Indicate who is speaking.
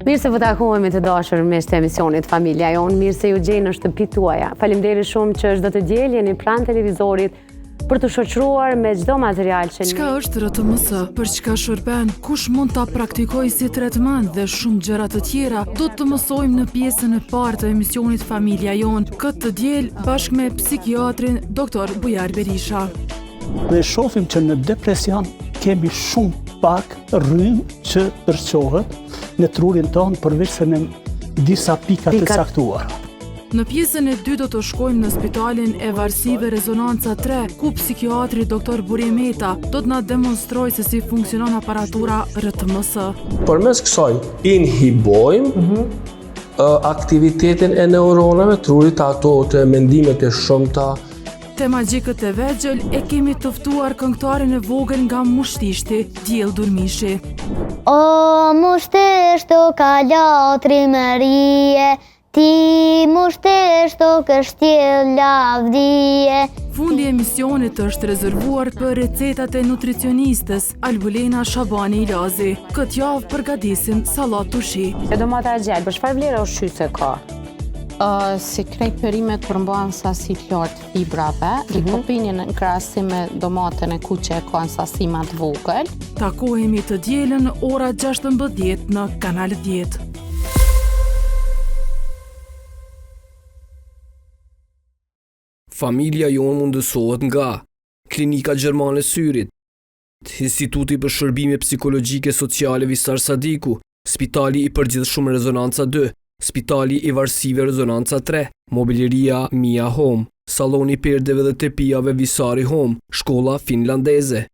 Speaker 1: Mirë se vë takohemi të dashur me të emisionit Familja Jonë, mirë se ju gjej në shtëpi tuaja. Faleminderit shumë që çdo të diel jeni pranë televizorit për të shoqëruar me çdo material që
Speaker 2: Çka është RTMS, për çka shërben, kush mund ta praktikojë si tretman dhe shumë gjëra të tjera, do të mësojmë në pjesën e parë të emisionit Familja Jonë, këtë diel bashkë me psikiatrin Dr. Bujar Berisha.
Speaker 3: Ne shohim që në depresion kemi shumë pak rrymë që tërçohet në trurin tonë përveç se në disa pika të caktuara.
Speaker 2: Në pjesën e 2 do të shkojmë në spitalin e varësive Rezonanca 3, ku psikiatri Dr. Burimeta do të na demonstrojë se si funksionon aparatura RTMS.
Speaker 4: Përmes kësaj inhibojmë aktivitetin e neuronave, trurit ato të mendimet e shumta.
Speaker 2: Te magjikët e vegjël e kemi të ftuar këngëtarin e vogël nga Mushtishti, Diell Durmishi.
Speaker 5: O Mushtishto kalatri Marie, ti Mushtishto kështjel lavdije.
Speaker 2: Fundi i emisionit është rezervuar për recetat e nutricionistës Albulena Shabani Ilazi. Këtë javë përgatisim sallat tushi.
Speaker 1: do ma ta gjallë, për çfarë vlera ushqyese ka?
Speaker 6: Si krejt perimet përmban sasi të lartë fibrave, likopinin në krahasim me domaten e kuqe e ka në sasi më të vogël.
Speaker 2: Takohemi të dielën ora 16 në Kanal 10.
Speaker 7: Familja Jonë mundësohet nga Klinika Gjermane Syrit, Instituti për Shërbime Psikologjike Sociale Visar Sadiku, Spitali i Përgjithshëm Rezonanca 2, Spitali i Varësive Rezonanca 3, Mobileria Mia Home, Saloni Perdeve dhe Tepijave Visari Home, Shkolla Finlandeze.